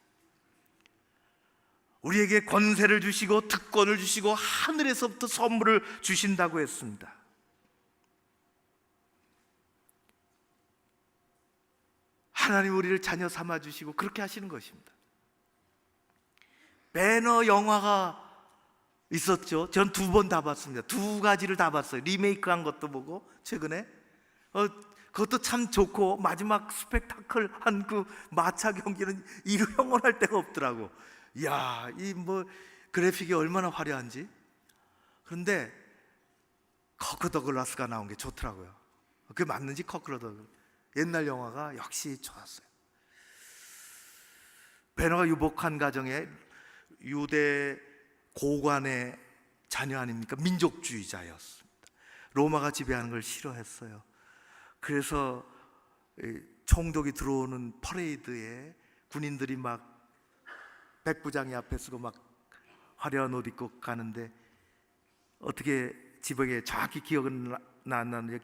우리에게 권세를 주시고 특권을 주시고 하늘에서부터 선물을 주신다고 했습니다. 하나님 우리를 자녀 삼아 주시고 그렇게 하시는 것입니다. 배너 영화가 있었죠. 전 2번 다 봤습니다. 2가지를 다 봤어요. 리메이크한 것도 보고 최근에 그것도 참 좋고 마지막 스펙타클한 그 마차 경기는 이루 형언할 데가 없더라고. 이야, 이 뭐 그래픽이 얼마나 화려한지. 그런데 커크 더글라스가 나온 게 좋더라고요. 그게 맞는지 커크 더글라스. 옛날 영화가 역시 좋았어요. 베너가 유복한 가정에 유대 고관의 자녀 아닙니까? 민족주의자였습니다. 로마가 지배하는 걸 싫어했어요. 그래서 총독이 들어오는 퍼레이드에 군인들이 막 백부장이 앞에 서고 막 화려한 옷 입고 가는데 어떻게 지붕에 정확히 기억은 안 나는데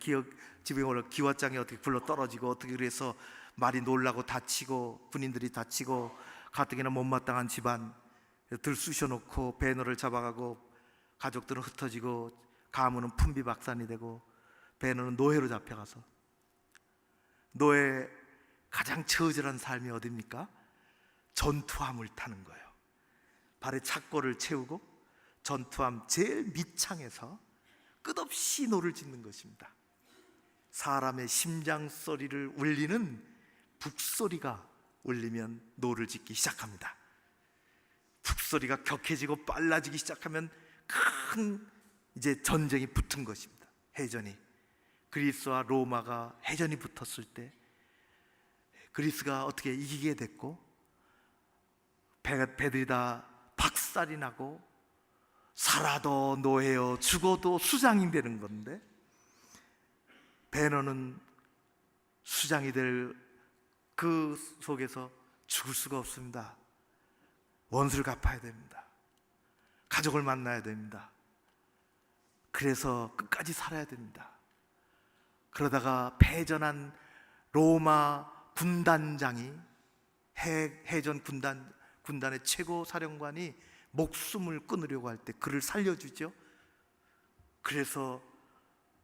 지붕에 올라 기왓장이 어떻게 굴러 떨어지고 어떻게 그래서 말이 놀라고 다치고 군인들이 다치고 가뜩이나 못마땅한 집안 들 쑤셔놓고 배너를 잡아가고 가족들은 흩어지고 가문은 풍비박산이 되고 배너는 노예로 잡혀가서 노예 가장 처절한 삶이 어디입니까? 전투함을 타는 거예요. 발에 착고를 채우고 전투함 제일 밑창에서 끝없이 노를 짓는 것입니다. 사람의 심장 소리를 울리는 북소리가 울리면 노를 짓기 시작합니다. 북소리가 격해지고 빨라지기 시작하면 큰 이제 전쟁이 붙은 것입니다. 해전이. 그리스와 로마가 해전이 붙었을 때 그리스가 어떻게 이기게 됐고 배들이 다 박살이 나고 살아도 노예요 죽어도 수장이 되는 건데 배너는 수장이 될 그 속에서 죽을 수가 없습니다. 원수를 갚아야 됩니다. 가족을 만나야 됩니다. 그래서 끝까지 살아야 됩니다. 그러다가 패전한 로마 군단장이 해전 군단의 최고 사령관이 목숨을 끊으려고 할 때 그를 살려주죠. 그래서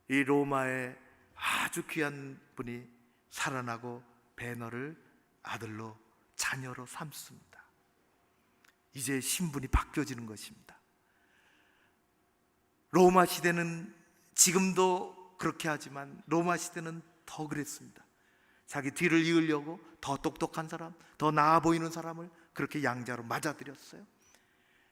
이 로마의 아주 귀한 분이 살아나고 베너를 아들로 자녀로 삼습니다. 이제 신분이 바뀌어지는 것입니다. 로마 시대는 지금도 그렇게 하지만 로마 시대는 더 그랬습니다. 자기 뒤를 이으려고 더 똑똑한 사람, 더 나아 보이는 사람을 그렇게 양자로 맞아들였어요.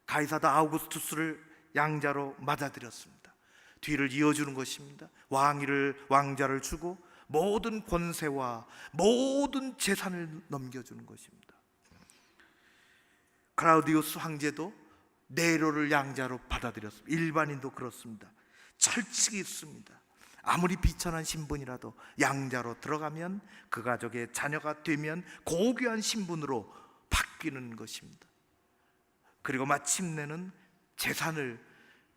가이사도 아우구스투스를 양자로 맞아들였습니다. 뒤를 이어주는 것입니다. 왕자를 주고 모든 권세와 모든 재산을 넘겨주는 것입니다. 클라우디우스 황제도 네로를 양자로 받아들였습니다. 일반인도 그렇습니다. 철칙이 있습니다. 아무리 비천한 신분이라도 양자로 들어가면 그 가족의 자녀가 되면 고귀한 신분으로 바뀌는 것입니다. 그리고 마침내는 재산을,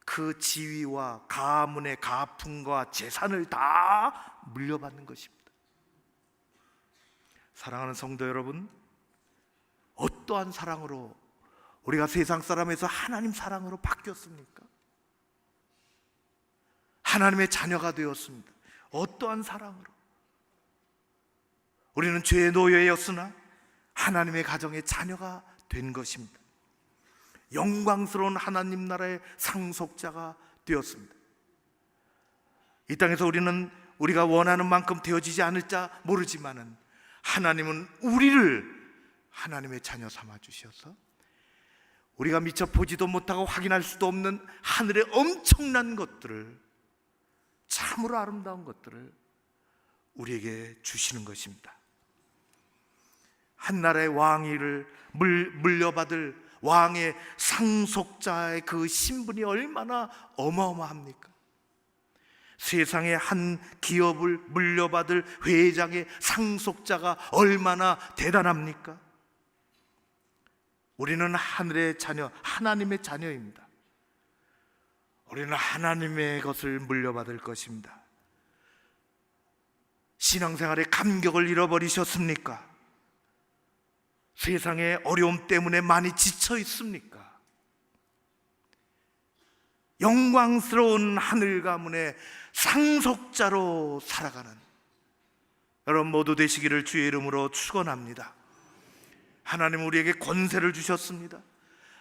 그 지위와 가문의 가풍과 재산을 다 물려받는 것입니다. 사랑하는 성도 여러분, 어떠한 사랑으로 우리가 세상 사람에서 하나님 사랑으로 바뀌었습니까? 하나님의 자녀가 되었습니다. 어떠한 사랑으로? 우리는 죄의 노예였으나 하나님의 가정의 자녀가 된 것입니다. 영광스러운 하나님 나라의 상속자가 되었습니다. 이 땅에서 우리는 우리가 원하는 만큼 되어지지 않을지 모르지만은 하나님은 우리를 하나님의 자녀 삼아 주셔서 우리가 미처 보지도 못하고 확인할 수도 없는 하늘의 엄청난 것들을, 참으로 아름다운 것들을 우리에게 주시는 것입니다. 한 나라의 왕위를 물려받을 왕의 상속자의 그 신분이 얼마나 어마어마합니까? 세상의 한 기업을 물려받을 회장의 상속자가 얼마나 대단합니까? 우리는 하늘의 자녀, 하나님의 자녀입니다. 우리는 하나님의 것을 물려받을 것입니다. 신앙생활의 감격을 잃어버리셨습니까? 세상의 어려움 때문에 많이 지쳐 있습니까? 영광스러운 하늘 가문의 상속자로 살아가는 여러분 모두 되시기를 주의 이름으로 축원합니다. 하나님 우리에게 권세를 주셨습니다.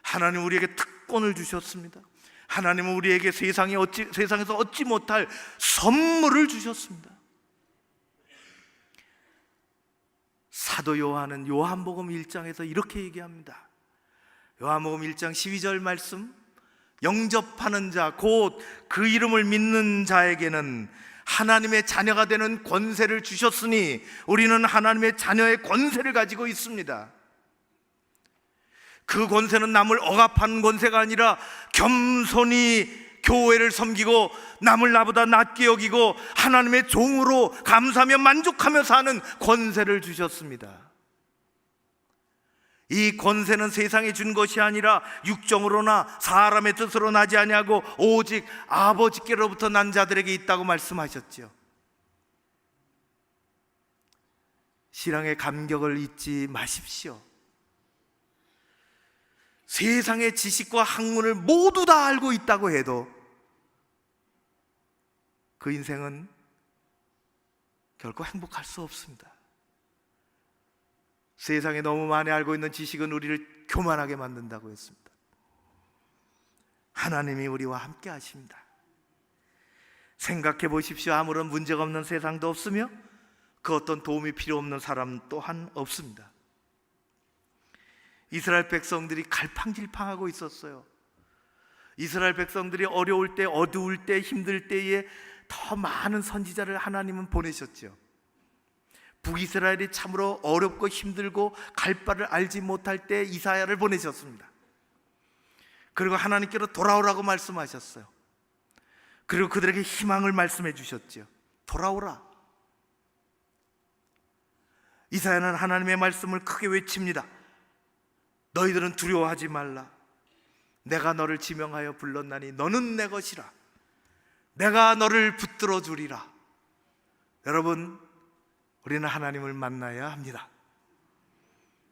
하나님 우리에게 특권을 주셨습니다. 하나님은 우리에게 세상에서 얻지 못할 선물을 주셨습니다. 사도 요한은 요한복음 1장에서 이렇게 얘기합니다. 요한복음 1장 12절 말씀, 영접하는 자 곧 그 이름을 믿는 자에게는 하나님의 자녀가 되는 권세를 주셨으니 우리는 하나님의 자녀의 권세를 가지고 있습니다. 그 권세는 남을 억압하는 권세가 아니라 겸손히 교회를 섬기고 남을 나보다 낮게 여기고 하나님의 종으로 감사하며 만족하며 사는 권세를 주셨습니다. 이 권세는 세상에 준 것이 아니라 육정으로나 사람의 뜻으로 나지 아니하고 오직 아버지께로부터 난 자들에게 있다고 말씀하셨죠. 신앙의 감격을 잊지 마십시오. 세상의 지식과 학문을 모두 다 알고 있다고 해도 그 인생은 결코 행복할 수 없습니다. 세상에 너무 많이 알고 있는 지식은 우리를 교만하게 만든다고 했습니다. 하나님이 우리와 함께 하십니다. 생각해 보십시오. 아무런 문제가 없는 세상도 없으며 그 어떤 도움이 필요 없는 사람 또한 없습니다. 이스라엘 백성들이 갈팡질팡하고 있었어요. 이스라엘 백성들이 어려울 때, 어두울 때, 힘들 때에 더 많은 선지자를 하나님은 보내셨죠. 북이스라엘이 참으로 어렵고 힘들고 갈 바를 알지 못할 때 이사야를 보내셨습니다. 그리고 하나님께로 돌아오라고 말씀하셨어요. 그리고 그들에게 희망을 말씀해 주셨죠. 돌아오라. 이사야는 하나님의 말씀을 크게 외칩니다. 너희들은 두려워하지 말라. 내가 너를 지명하여 불렀나니 너는 내 것이라. 내가 너를 붙들어 주리라. 여러분, 우리는 하나님을 만나야 합니다.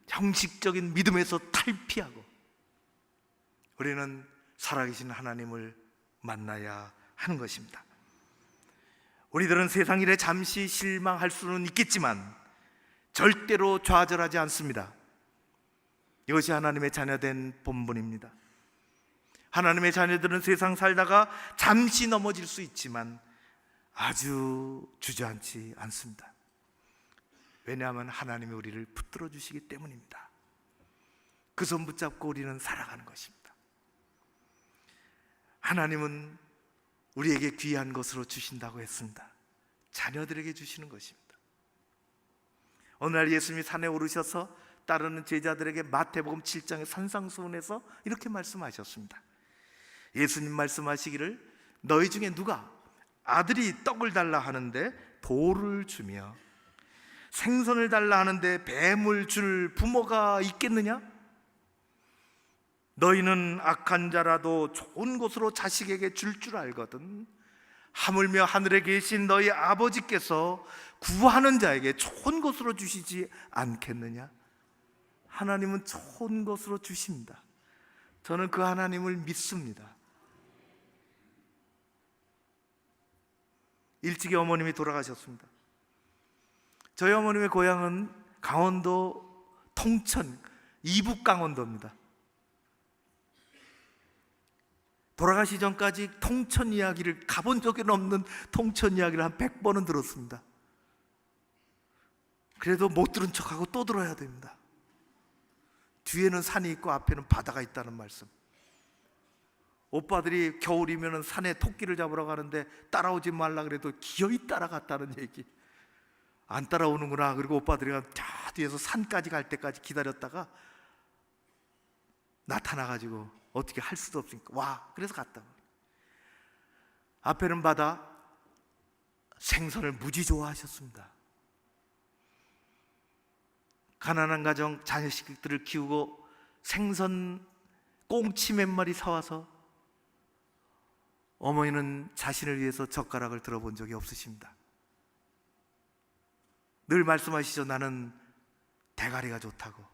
형식적인 믿음에서 탈피하고 우리는 살아계신 하나님을 만나야 하는 것입니다. 우리들은 세상 일에 잠시 실망할 수는 있겠지만 절대로 좌절하지 않습니다. 이것이 하나님의 자녀된 본분입니다. 하나님의 자녀들은 세상 살다가 잠시 넘어질 수 있지만 아주 주저앉지 않습니다. 왜냐하면 하나님이 우리를 붙들어 주시기 때문입니다. 그 손 붙잡고 우리는 살아가는 것입니다. 하나님은 우리에게 귀한 것으로 주신다고 했습니다. 자녀들에게 주시는 것입니다. 오늘 예수님이 산에 오르셔서 따르는 제자들에게 마태복음 7장의 산상수훈에서 이렇게 말씀하셨습니다. 예수님 말씀하시기를 너희 중에 누가 아들이 떡을 달라 하는데 돌을 주며 생선을 달라 하는데 뱀을 줄 부모가 있겠느냐? 너희는 악한 자라도 좋은 것으로 자식에게 줄 알거든 하물며 하늘에 계신 너희 아버지께서 구하는 자에게 좋은 것으로 주시지 않겠느냐? 하나님은 좋은 것으로 주십니다. 저는 그 하나님을 믿습니다. 일찍이 어머님이 돌아가셨습니다. 저희 어머님의 고향은 강원도 통천, 이북 강원도입니다. 돌아가시 전까지 통천 이야기를 가본 적이 없는 통천 이야기를 한 100번은 들었습니다. 그래도 못 들은 척하고 또 들어야 됩니다. 뒤에는 산이 있고 앞에는 바다가 있다는 말씀. 오빠들이 겨울이면 산에 토끼를 잡으러 가는데 따라오지 말라 그래도 기어이 따라갔다는 얘기. 안 따라오는구나. 그리고 오빠들이 저 뒤에서 산까지 갈 때까지 기다렸다가 나타나가지고 어떻게 할 수도 없으니까 와, 그래서 갔다. 앞에는 바다, 생선을 무지 좋아하셨습니다. 가난한 가정 자녀식들을 키우고 생선 꽁치 몇 마리 사와서 어머니는 자신을 위해서 젓가락을 들어본 적이 없으십니다. 늘 말씀하시죠. 나는 대가리가 좋다고.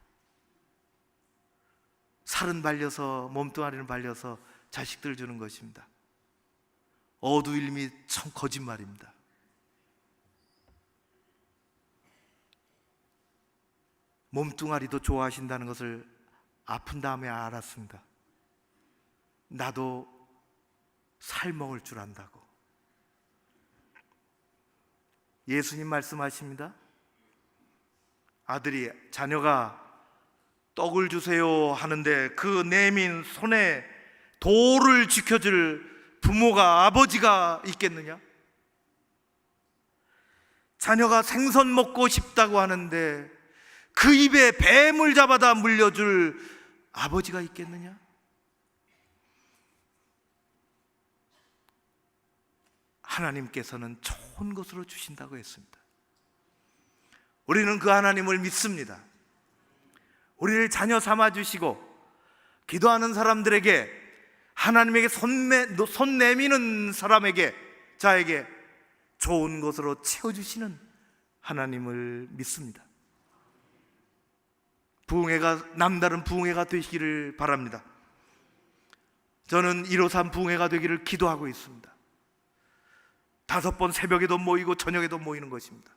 살은 발려서, 몸뚱아리는 발려서 자식들 주는 것입니다. 어두일미 참 거짓말입니다. 몸뚱아리도 좋아하신다는 것을 아픈 다음에 알았습니다. 나도 살 먹을 줄 안다고. 예수님 말씀하십니다. 아들이, 자녀가 떡을 주세요 하는데 그 내민 손에 돌을 지켜줄 부모가, 아버지가 있겠느냐? 자녀가 생선 먹고 싶다고 하는데 그 입에 뱀을 잡아다 물려줄 아버지가 있겠느냐? 하나님께서는 좋은 것으로 주신다고 했습니다. 우리는 그 하나님을 믿습니다. 우리를 자녀 삼아 주시고 기도하는 사람들에게, 하나님에게 손 내미는 사람에게, 자에게 좋은 것으로 채워주시는 하나님을 믿습니다. 남다른 부흥회가 되시기를 바랍니다. 저는 153 부흥회가 되기를 기도하고 있습니다. 5번 새벽에도 모이고 저녁에도 모이는 것입니다.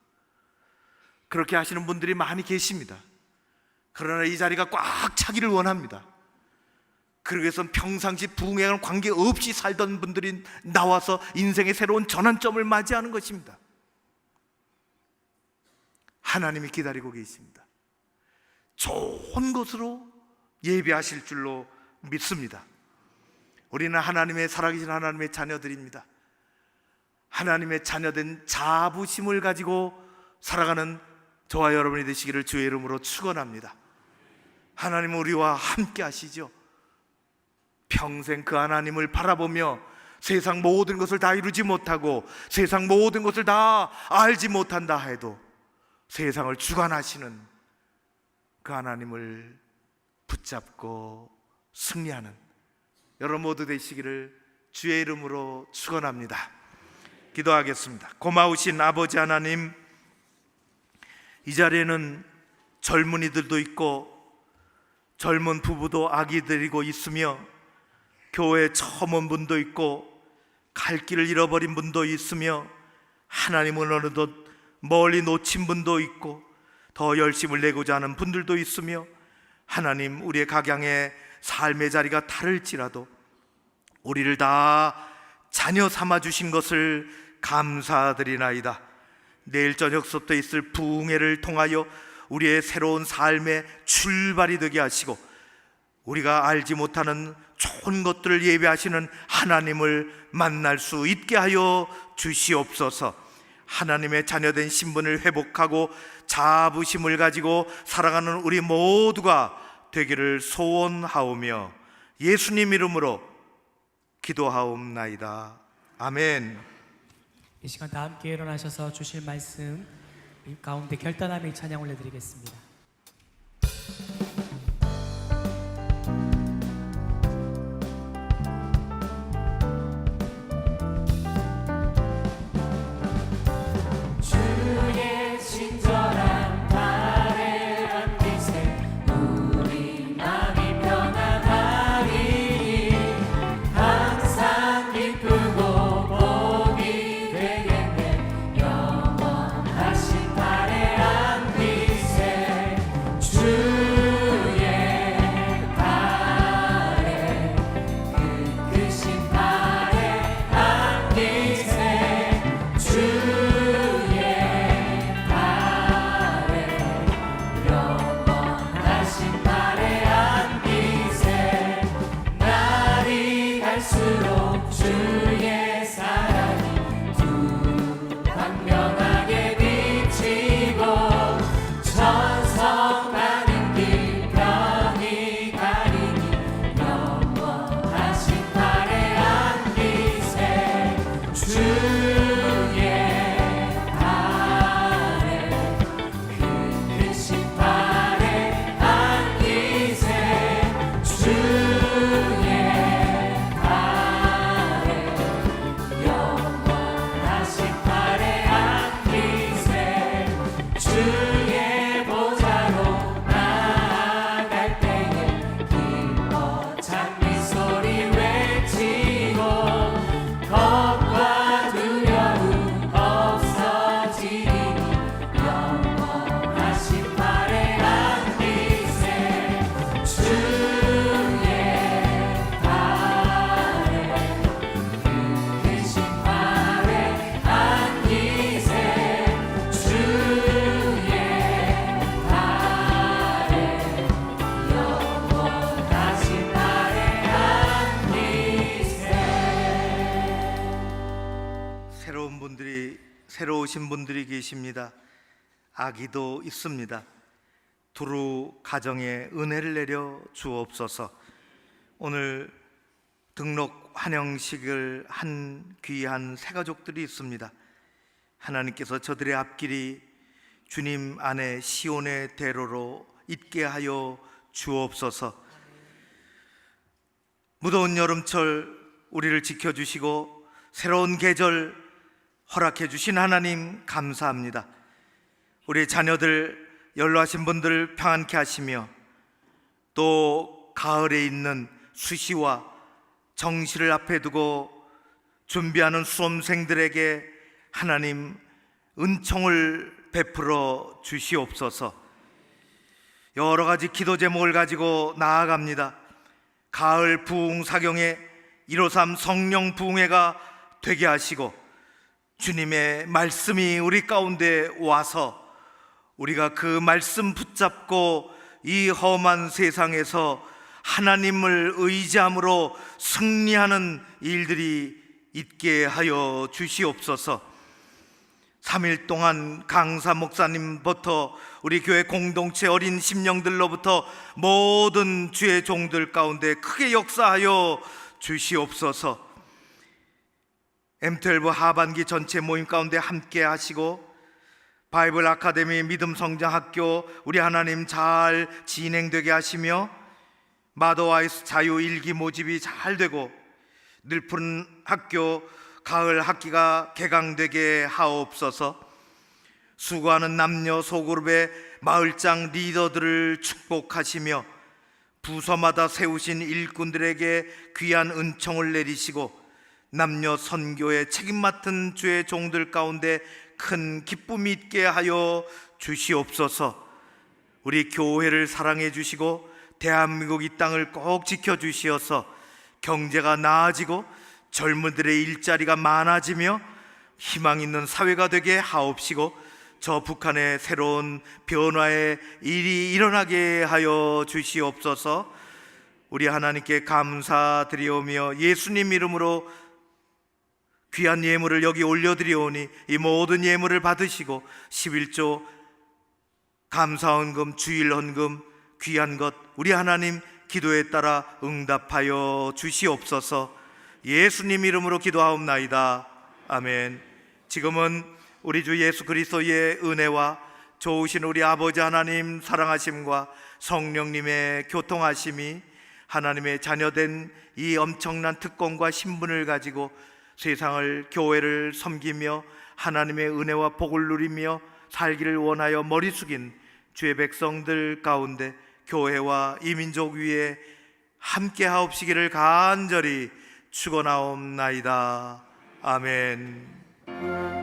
그렇게 하시는 분들이 많이 계십니다. 그러나 이 자리가 꽉 차기를 원합니다. 그러기 위해서는 평상시 부흥회랑 관계없이 살던 분들이 나와서 인생의 새로운 전환점을 맞이하는 것입니다. 하나님이 기다리고 계십니다. 좋은 것으로 예배하실 줄로 믿습니다. 우리는 하나님의, 살아계신 하나님의 자녀들입니다. 하나님의 자녀된 자부심을 가지고 살아가는 저와 여러분이 되시기를 주의 이름으로 축원합니다. 하나님은 우리와 함께 하시죠. 평생 그 하나님을 바라보며 세상 모든 것을 다 이루지 못하고 세상 모든 것을 다 알지 못한다 해도 세상을 주관하시는 그 하나님을 붙잡고 승리하는 여러분 모두 되시기를 주의 이름으로 축원합니다. 기도하겠습니다. 고마우신 아버지 하나님, 이 자리에는 젊은이들도 있고 젊은 부부도 아기 데리고 있으며 교회에 처음 온 분도 있고 갈 길을 잃어버린 분도 있으며 하나님을 어느덧 멀리 놓친 분도 있고 더 열심을 내고자 하는 분들도 있으며 하나님, 우리의 각양의 삶의 자리가 다를지라도 우리를 다 자녀 삼아 주신 것을 감사드리나이다. 내일 저녁부터 있을 부흥회를 통하여 우리의 새로운 삶의 출발이 되게 하시고 우리가 알지 못하는 좋은 것들을 예배하시는 하나님을 만날 수 있게 하여 주시옵소서. 하나님의 자녀된 신분을 회복하고 자부심을 가지고 살아가는 우리 모두가 되기를 소원하오며 예수님 이름으로 기도하옵나이다. 아멘. 이 시간 다 함께 일어나셔서 주실 말씀 이 가운데 결단함의 찬양 올려드리겠습니다. 주의 친절한 발에 안기세 우리 마음이 편안하리 항상 기쁘고 복이 되겠네 영원하신 발에 안기세 주의 발에 크신 발에 안기세 주의 영원하신 발에 안기세 날이 갈수록 주의 사랑이 두 광명하게 비치고 천성 가는 길 편히 가리니 영원하신 발에 안기세 주의 발에 크신 발에 안기세 주의 발에 영원하신 발에 안기세 주의 보좌로 나아갈 때에 기뻐 찬미 소리 외치고 겁과 두려움 없어지리니 영원하신 발에 안기세 주의 발에 크신 발에 안기세 주의 발에 영원하신 발에 안기세. 새로우신 분들이 계십니다. 아기도 있습니다. 두루 가정에 은혜를 내려 주옵소서. 오늘 등록 환영식을 한 귀한 새 가족들이 있습니다. 하나님께서 저들의 앞길이 주님 안에 시온의 대로로 있게 하여 주옵소서. 무더운 여름철 우리를 지켜주시고 새로운 계절 허락해 주신 하나님 감사합니다. 우리 자녀들 연로하신 분들 평안케 하시며 또 가을에 있는 수시와 정시를 앞에 두고 준비하는 수험생들에게 하나님 은총을 베풀어 주시옵소서. 여러 가지 기도 제목을 가지고 나아갑니다. 가을 부흥 사경에 153 성령 부흥회가 되게 하시고 주님의 말씀이 우리 가운데 와서 우리가 그 말씀 붙잡고 이 험한 세상에서 하나님을 의지함으로 승리하는 일들이 있게 하여 주시옵소서. 3일 동안 강사 목사님부터 우리 교회 공동체 어린 심령들로부터 모든 주의 종들 가운데 크게 역사하여 주시옵소서. M12 하반기 전체 모임 가운데 함께 하시고 바이블 아카데미 믿음 성장 학교 우리 하나님 잘 진행되게 하시며 마더와이스 자유 일기 모집이 잘 되고 늘푸른 학교 가을 학기가 개강되게 하옵소서. 수고하는 남녀 소그룹의 마을장 리더들을 축복하시며 부서마다 세우신 일꾼들에게 귀한 은총을 내리시고 남녀 선교에 책임 맡은 주의 종들 가운데 큰 기쁨이 있게 하여 주시옵소서. 우리 교회를 사랑해 주시고 대한민국 이 땅을 꼭 지켜주시어서 경제가 나아지고 젊은들의 일자리가 많아지며 희망 있는 사회가 되게 하옵시고 저 북한의 새로운 변화의 일이 일어나게 하여 주시옵소서. 우리 하나님께 감사드리오며 예수님 이름으로 귀한 예물을 여기 올려드리오니 이 모든 예물을 받으시고 11조 감사헌금, 주일헌금, 귀한 것 우리 하나님 기도에 따라 응답하여 주시옵소서. 예수님 이름으로 기도하옵나이다. 아멘. 지금은 우리 주 예수 그리스도의 은혜와 좋으신 우리 아버지 하나님 사랑하심과 성령님의 교통하심이 하나님의 자녀된 이 엄청난 특권과 신분을 가지고 세상을, 교회를 섬기며 하나님의 은혜와 복을 누리며 살기를 원하여 머리 숙인 주의 백성들 가운데 교회와 이 민족 위에 함께 하옵시기를 간절히 축원하옵나이다. 아멘.